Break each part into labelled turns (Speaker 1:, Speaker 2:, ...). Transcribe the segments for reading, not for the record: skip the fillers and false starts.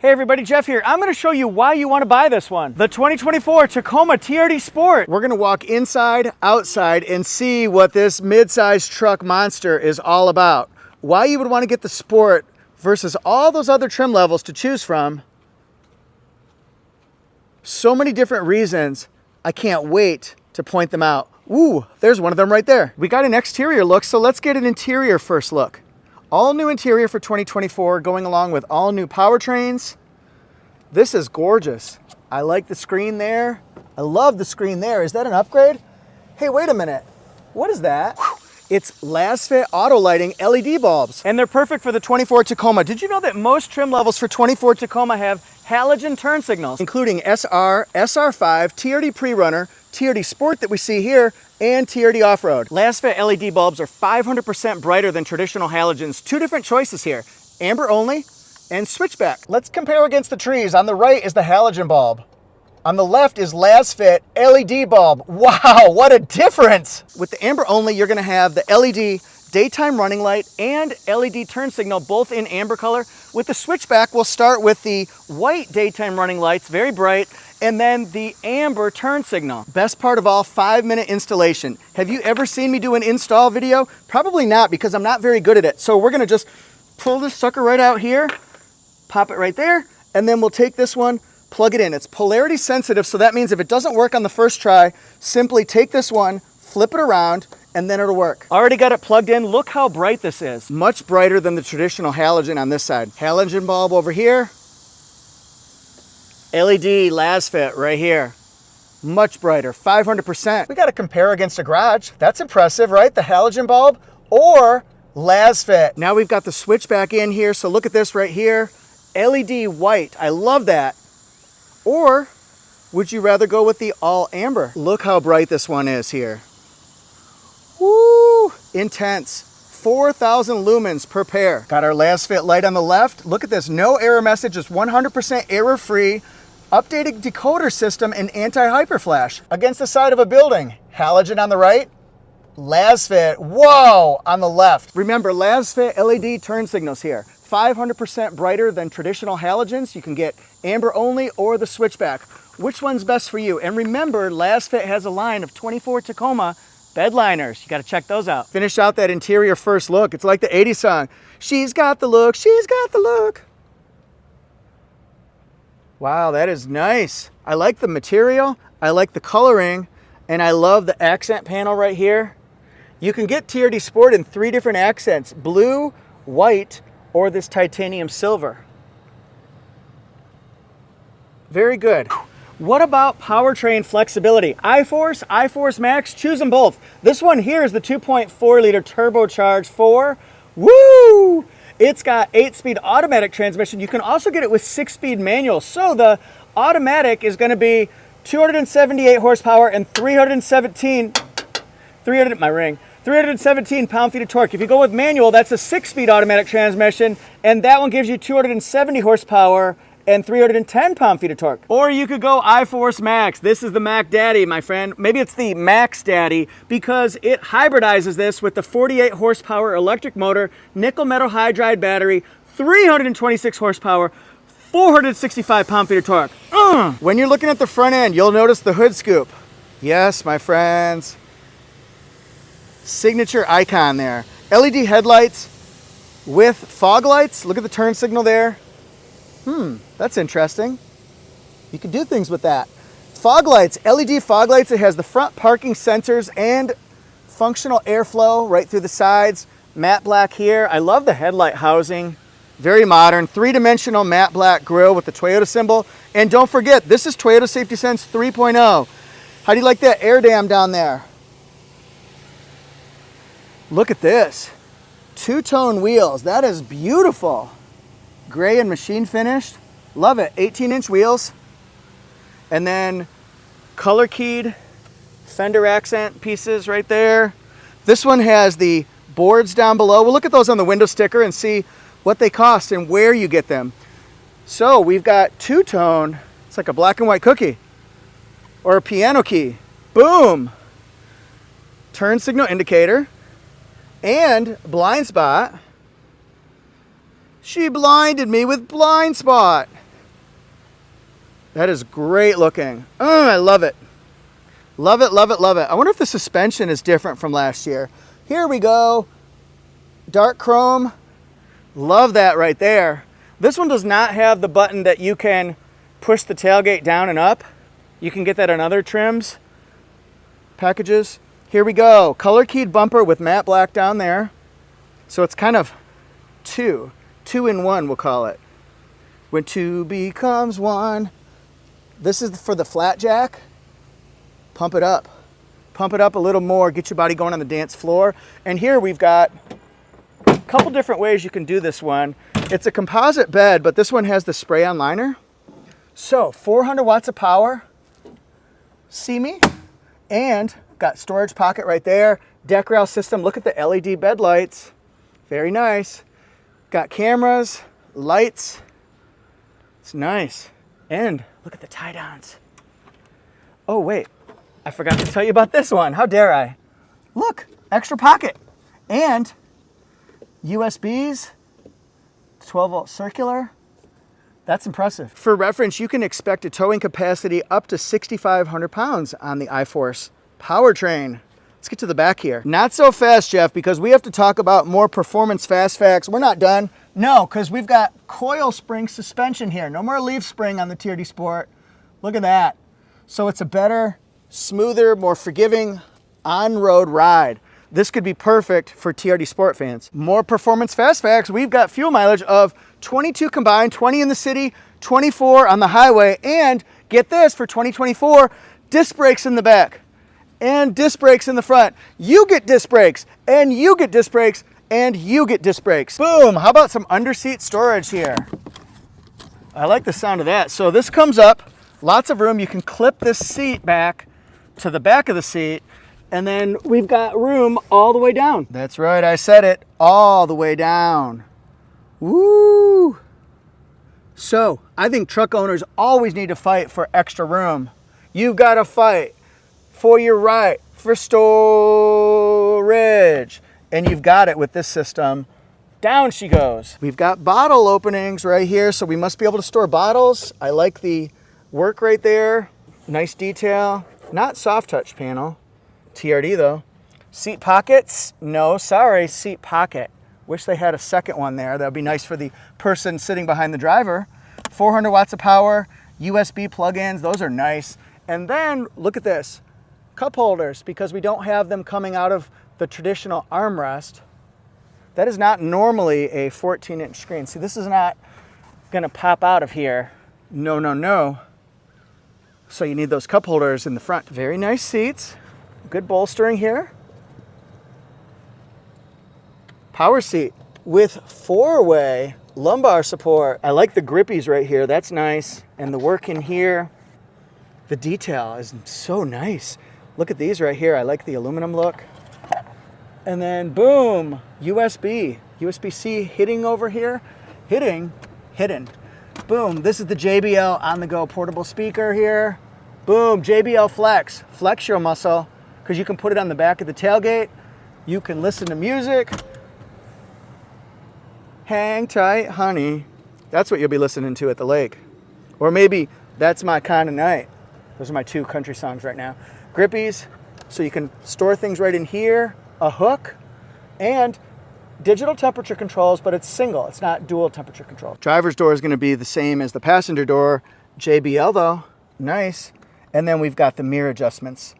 Speaker 1: Hey everybody, Jeff here. I'm going to show you why you want to buy this one. The 2024 Tacoma TRD Sport. We're going to walk inside, outside, and see what this mid-size truck monster is all about. Why you would want to get the Sport versus all those other trim levels to choose from. So many different reasons. I can't wait to point them out. Ooh, there's one of them right there. We got an exterior look, so let's get an interior first look. All new interior for 2024, going along with all new powertrains. This is gorgeous. I like the screen there. I love the screen there. Is that an upgrade? Hey, wait a minute. What is that? It's LASFIT auto lighting LED bulbs. And they're perfect for the 24 Tacoma. Did you know that most trim levels for 24 Tacoma have halogen turn signals, including SR, SR5, TRD Pre-Runner, TRD Sport that we see here, and TRD Off-Road. LASFIT LED bulbs are 500% brighter than traditional halogens. Two different choices here, amber only and switchback. Let's compare against the trees. On the right is the halogen bulb. On the left is LASFIT LED bulb. Wow, what a difference! With the amber only, you're gonna have the LED daytime running light and LED turn signal, both in amber color. With the switchback, we'll start with the white daytime running lights, very bright, and then the amber turn signal. Best part of all, 5-minute installation. Have you ever seen me do an install video? Probably not, because I'm not very good at it. So we're gonna just pull this sucker right out here, pop it right there, and then we'll take this one, plug it in. It's polarity sensitive, so that means if it doesn't work on the first try, simply take this one, flip it around, and then it'll work. Already got it plugged in. Look how bright this is. Much brighter than the traditional halogen on this side. Halogen bulb over here. LED LASFIT right here. Much brighter, 500%. We got to compare against a garage. That's impressive, right? The halogen bulb or LASFIT. Now we've got the switchback in here, so look at this right here. LED white, I love that. Or would you rather go with the all amber? Look how bright this one is here. Woo, intense. 4,000 lumens per pair. Got our LASFIT light on the left. Look at this, no error message, it's 100% error-free. Updated decoder system and anti-hyperflash. Against the side of a building, halogen on the right, LASFIT, whoa, on the left. Remember, LASFIT LED turn signals here. 500% brighter than traditional halogens. You can get amber only or the switchback. Which one's best for you? And remember, LASFIT has a line of 24 Tacoma bed liners. You got to check those out. Finish out that interior first look. It's like the 80s song. She's got the look, she's got the look. Wow, that is nice. I like the material, I like the coloring, and I love the accent panel right here. You can get TRD Sport in 3 different accents, blue, white, or this titanium silver. Very good. What about powertrain flexibility? iForce, iForce Max, choose them both. This one here is the 2.4 liter turbocharged 4. Woo! It's got 8-speed automatic transmission. You can also get it with 6-speed manual. So the automatic is gonna be 278 horsepower and 317 pound-feet of torque. If you go with manual, that's a 6-speed automatic transmission, and that one gives you 270 horsepower and 310 pound-feet of torque. Or you could go iForce Max. This is the Mac Daddy, my friend. Maybe it's the Max Daddy because it hybridizes this with the 48 horsepower electric motor, nickel metal hydride battery, 326 horsepower, 465 pound-feet of torque. When you're looking at the front end, you'll notice the hood scoop. Yes, my friends. Signature icon there. LED headlights with fog lights. Look at the turn signal there. That's interesting. You can do things with that. Fog lights, LED fog lights. It has the front parking sensors and functional airflow right through the sides. Matte black here. I love the headlight housing. Very modern, 3-dimensional matte black grille with the Toyota symbol. And don't forget, this is Toyota Safety Sense 3.0. How do you like that air dam down there? Look at this. 2-tone wheels. That is beautiful. Gray and machine finished. Love it. 18-inch wheels. And then color keyed fender accent pieces right there. This one has the boards down below. We'll look at those on the window sticker and see what they cost and where you get them. So we've got 2-tone. It's like a black and white cookie or a piano key. Boom. Turn signal indicator. And blind spot. She blinded me with blind spot. That is great looking. Oh, I love it. Love it, love it, love it. I wonder if the suspension is different from last year. Here we go. Dark chrome. Love that right there. This one does not have the button that you can push the tailgate down and up. You can get that on other trims, packages. Here we go. Color keyed bumper with matte black down there. So it's kind of two in one, we'll call it. When two becomes one. This is for the flat jack. Pump it up. Pump it up a little more, get your body going on the dance floor. And here we've got a couple different ways you can do this one. It's a composite bed, but this one has the spray-on liner. So 400 watts of power, see me? And got storage pocket right there. Deck rail system, look at the LED bed lights. Very nice. Got cameras, lights. It's nice. And look at the tie-downs. Oh wait, I forgot to tell you about this one. How dare I? Look, extra pocket and USBs, 12-volt circular. That's impressive. For reference, you can expect a towing capacity up to 6,500 pounds on the iForce powertrain. Let's get to the back here. Not so fast, Jeff, because we have to talk about more performance fast facts. We're not done. No, because we've got coil spring suspension here. No more leaf spring on the TRD Sport. Look at that. So it's a better, smoother, more forgiving on-road ride. This could be perfect for TRD Sport fans. More performance fast facts. We've got fuel mileage of 22 combined, 20 in the city, 24 on the highway, and get this, for 2024, disc brakes in the back and disc brakes in the front. You get disc brakes, and you get disc brakes, and you get disc brakes. Boom, how about some under-seat storage here? I like the sound of that. So this comes up, lots of room. You can clip this seat back to the back of the seat, and then we've got room all the way down. That's right, I said it, all the way down. Woo! So, I think truck owners always need to fight for extra room. You've got to fight for your right, for storage. And you've got it with this system. Down she goes. We've got bottle openings right here, so we must be able to store bottles. I like the work right there. Nice detail. Not soft touch panel. TRD though. Seat pockets? No, sorry, seat pocket. Wish they had a second one there. That would be nice for the person sitting behind the driver. 400 watts of power, USB plug-ins, those are nice. And then look at this, cup holders, because we don't have them coming out of the traditional armrest. That is not normally a 14-inch screen. See, this is not gonna pop out of here. No, no, no. So you need those cup holders in the front. Very nice seats, good bolstering here. Power seat with 4-way lumbar support. I like the grippies right here, that's nice. And the work in here, the detail is so nice. Look at these right here, I like the aluminum look. And then boom, USB-C hitting over here, hidden. Boom, this is the JBL on-the-go portable speaker here. Boom, JBL Flex, flex your muscle, because you can put it on the back of the tailgate. You can listen to music. Hang tight, honey. That's what you'll be listening to at the lake. Or maybe That's My Kind of Night. Those are my two country songs right now. Grippies, so you can store things right in here, a hook, and digital temperature controls, but it's single. It's not dual temperature control. Driver's door is going to be the same as the passenger door. JBL though, nice. And then we've got the mirror adjustments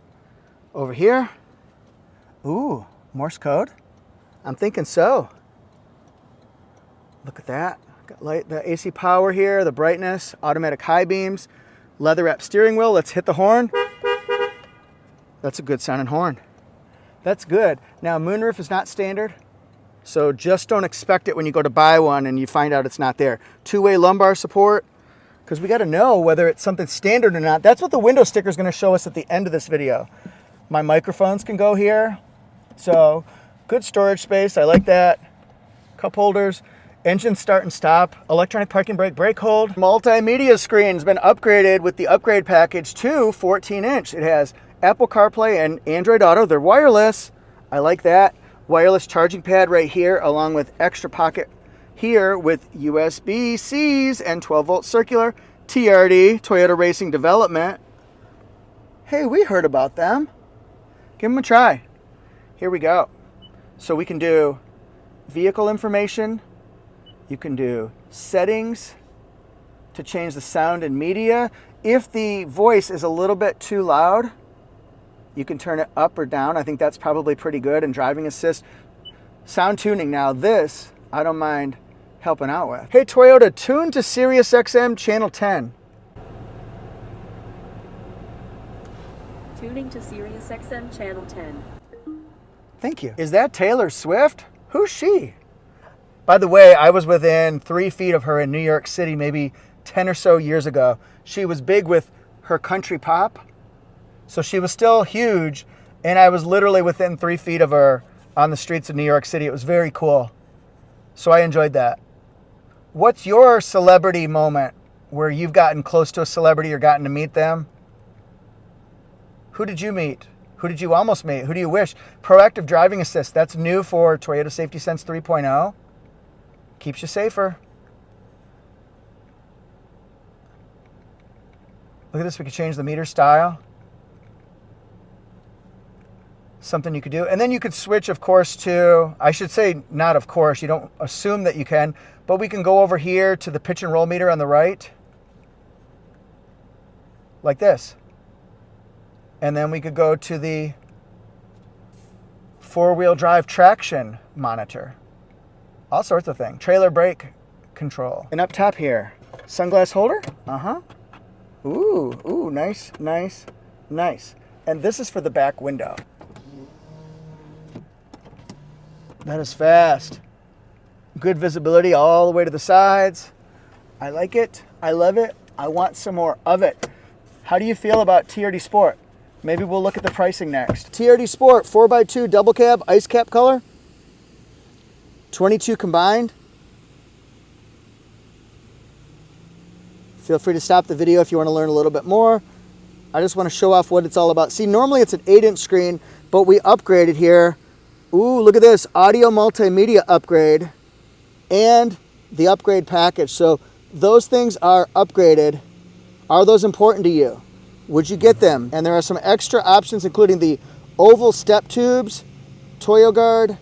Speaker 1: over here. Ooh, Morse code. I'm thinking so. Look at that. Got light, the AC power here, the brightness, automatic high beams, leather wrap steering wheel. Let's hit the horn. That's a good sounding horn. That's good. Now, moonroof is not standard, so just don't expect it when you go to buy one and you find out it's not there. Two-way lumbar support, because we got to know whether it's something standard or not. That's what the window sticker is going to show us at the end of this video. My microphones can go here, so good storage space. I like that. Cup holders, engine start and stop, electronic parking brake, brake hold. Multimedia screen's been upgraded with the upgrade package to 14-inch. It has Apple CarPlay and Android Auto. They're wireless. I like that. Wireless charging pad right here, along with extra pocket here with USB-Cs and 12-volt circular. TRD, Toyota Racing Development. Hey, we heard about them. Give them a try. Here we go. So we can do vehicle information. You can do settings to change the sound and media. If the voice is a little bit too loud, you can turn it up or down. I think that's probably pretty good. And driving assist, sound tuning. Now this, I don't mind helping out with. Hey Toyota, tune to Sirius XM channel 10.
Speaker 2: Tuning to Sirius XM channel 10.
Speaker 1: Thank you. Is that Taylor Swift? Who's she? By the way, I was within 3 feet of her in New York City maybe 10 or so years ago. She was big with her country pop, so she was still huge, and I was literally within 3 feet of her on the streets of New York City. It was very cool. So I enjoyed that. What's your celebrity moment where you've gotten close to a celebrity or gotten to meet them? Who did you meet? Who did you almost meet? Who do you wish? Proactive driving assist. That's new for Toyota Safety Sense 3.0. Keeps you safer. Look at this. We could change the meter style. Something you could do. And then you could switch, of course, to, I should say not of course, you don't assume that you can, but we can go over here to the pitch and roll meter on the right. Like this. And then we could go to the 4-wheel drive traction monitor. All sorts of things. Trailer brake control. And up top here, sunglass holder. Ooh, nice, nice, nice. And this is for the back window. That is fast. Good visibility all the way to the sides. I like it. I love it. I want some more of it. How do you feel about TRD Sport? Maybe we'll look at the pricing next. TRD Sport 4x2 double cab ice cap color. 22 combined. Feel free to stop the video if you want to learn a little bit more. I just want to show off what it's all about. See, normally it's an 8-inch screen, but we upgraded here. Ooh, look at this. Audio multimedia upgrade and the upgrade package. So those things are upgraded. Are those important to you? Would you get them? And there are some extra options, including the oval step tubes, Toyo guard,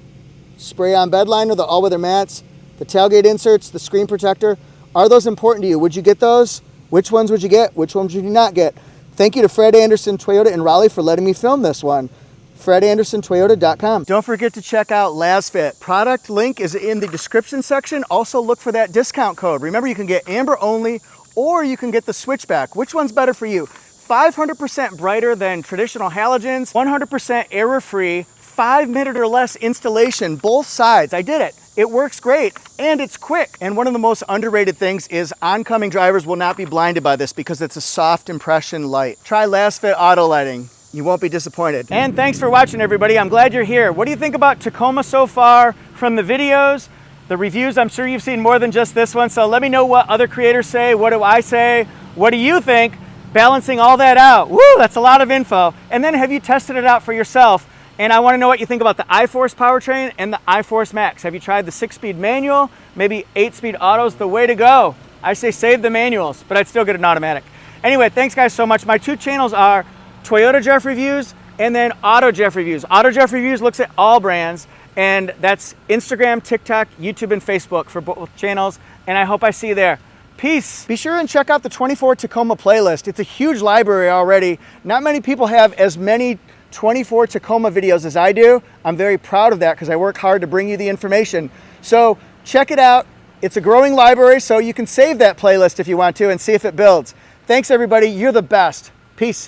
Speaker 1: spray-on bed liner, the all-weather mats, the tailgate inserts, the screen protector. Are those important to you? Would you get those? Which ones would you get? Which ones would you not get? Thank you to Fred Anderson Toyota in Raleigh for letting me film this one. FredAndersonToyota.com. Don't forget to check out LASFIT. Product link is in the description section. Also look for that discount code. Remember, you can get amber only or you can get the switchback. Which one's better for you? 500% brighter than traditional halogens, 100% error-free, 5-minute or less installation, both sides. I did it. It works great and it's quick. And one of the most underrated things is oncoming drivers will not be blinded by this because it's a soft impression light. Try LASFIT auto lighting. You won't be disappointed. And thanks for watching, everybody. I'm glad you're here. What do you think about Tacoma so far from the videos, the reviews? I'm sure you've seen more than just this one. So let me know what other creators say. What do I say? What do you think? Balancing all that out. Woo, that's a lot of info. And then have you tested it out for yourself? And I want to know what you think about the iForce powertrain and the iForce Max. Have you tried the 6-speed manual? Maybe 8-speed auto's the way to go. I say save the manuals, but I'd still get an automatic. Anyway, thanks guys so much. My 2 channels are Toyota Jeff Reviews and then Auto Jeff Reviews. Auto Jeff Reviews looks at all brands, and that's Instagram, TikTok, YouTube, and Facebook for both channels. And I hope I see you there. Peace. Be sure and check out the 24 Tacoma playlist. It's a huge library already. Not many people have as many 24 Tacoma videos as I do. I'm very proud of that because I work hard to bring you the information. So check it out. It's a growing library, so you can save that playlist if you want to and see if it builds. Thanks everybody. You're the best. Peace.